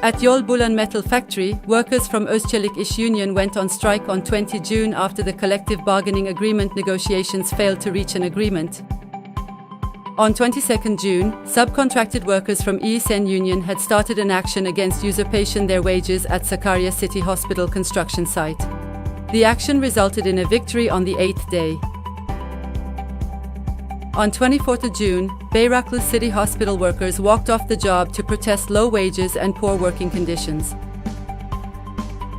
At Yolbulan Metal Factory, workers from Özçelik Union went on strike on 20 June after the collective bargaining agreement negotiations failed to reach an agreement. On 22 June, subcontracted workers from ESN Union had started an action against usurpation their wages at Sakarya City Hospital construction site. The action resulted in a victory on the 8th day. On 24 June, Bayraklı City Hospital workers walked off the job to protest low wages and poor working conditions.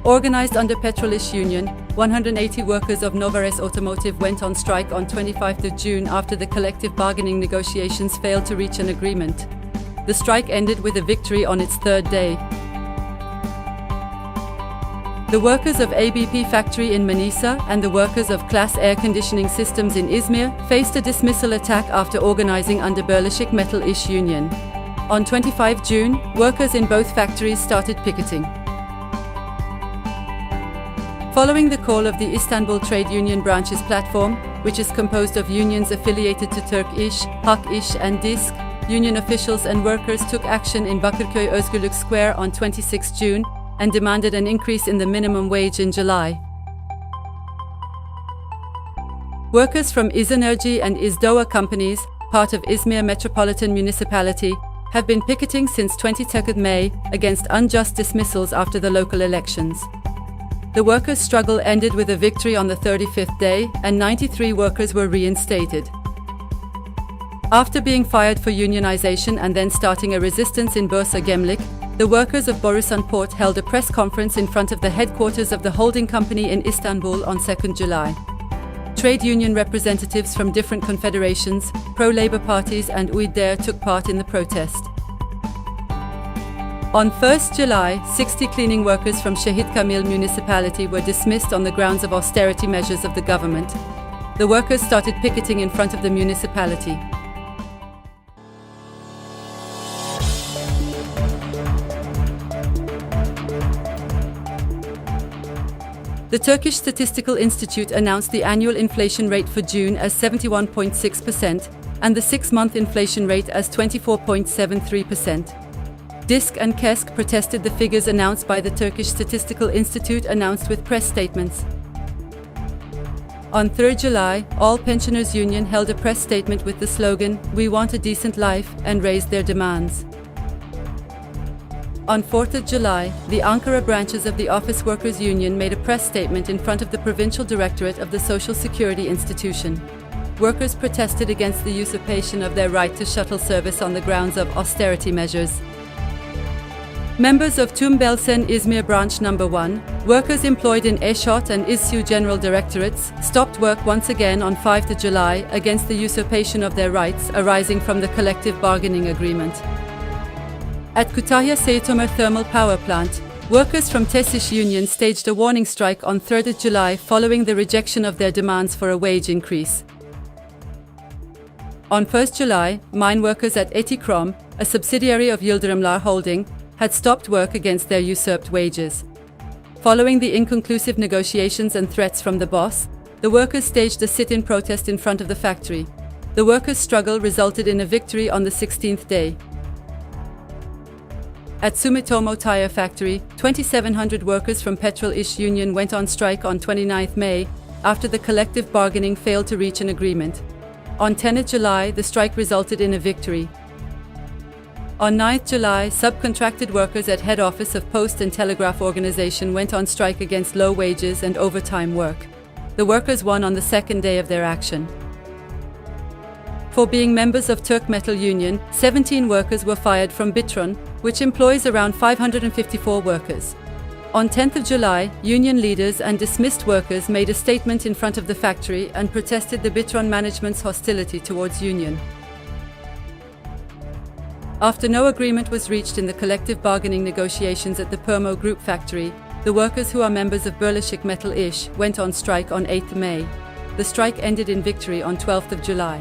Organized under Petrolish Union, 180 workers of Novares Automotive went on strike on 25 June after the collective bargaining negotiations failed to reach an agreement. The strike ended with a victory on its third day. The workers of ABP factory in Manisa and the workers of Class Air Conditioning Systems in Izmir faced a dismissal attack after organizing under Birleşik Metal İş Union. On 25 June, workers in both factories started picketing. Following the call of the Istanbul Trade Union Branches platform, which is composed of unions affiliated to Türk İş, Hak İş and DİSK, union officials and workers took action in Bakırköy Özgürlük Square on 26 June, and demanded an increase in the minimum wage in July. Workers from İzEnerji and İzDoğa companies, part of Izmir Metropolitan Municipality, have been picketing since 22 May against unjust dismissals after the local elections. The workers' struggle ended with a victory on the 35th day, and 93 workers were reinstated. After being fired for unionization and then starting a resistance in Bursa Gemlik, the workers of Borusan Port held a press conference in front of the headquarters of the holding company in Istanbul on 2 July. Trade union representatives from different confederations, pro-labor parties and UİDER took part in the protest. On 1 July, 60 cleaning workers from Şehit Kamil municipality were dismissed on the grounds of austerity measures of the government. The workers started picketing in front of the municipality. The Turkish Statistical Institute announced the annual inflation rate for June as 71.6% and the 6-month inflation rate as 24.73%. DİSK and KESK protested the figures announced by the Turkish Statistical Institute announced with press statements. On 3 July, All Pensioners Union held a press statement with the slogan, "We want a decent life," and raised their demands. On 4 July, the Ankara branches of the Office Workers Union made a press statement in front of the Provincial Directorate of the Social Security Institution. Workers protested against the usurpation of their right to shuttle service on the grounds of austerity measures. Members of Tumbelsen Izmir Branch No. 1, workers employed in Eşot and İSSU General Directorates, stopped work once again on 5 July against the usurpation of their rights arising from the collective bargaining agreement. At Kütahya Seyitömer Thermal Power Plant, workers from TESİş Union staged a warning strike on 3 July following the rejection of their demands for a wage increase. On 1 July, mine workers at Etikrom, a subsidiary of Yıldırımlar Holding, had stopped work against their usurped wages. Following the inconclusive negotiations and threats from the boss, the workers staged a sit-in protest in front of the factory. The workers' struggle resulted in a victory on the 16th day. At Sumitomo Tire Factory, 2,700 workers from Petrol İş Union went on strike on 29 May, after the collective bargaining failed to reach an agreement. On 10 July, the strike resulted in a victory. On 9 July, subcontracted workers at head office of Post and Telegraph Organization went on strike against low wages and overtime work. The workers won on the second day of their action. For being members of Türk Metal Union, 17 workers were fired from Bitron, which employs around 554 workers. On 10 July, union leaders and dismissed workers made a statement in front of the factory and protested the Bitron management's hostility towards union. After no agreement was reached in the collective bargaining negotiations at the Permo Group factory, the workers who are members of Birleşik Metal İş went on strike on 8 May. The strike ended in victory on 12 July.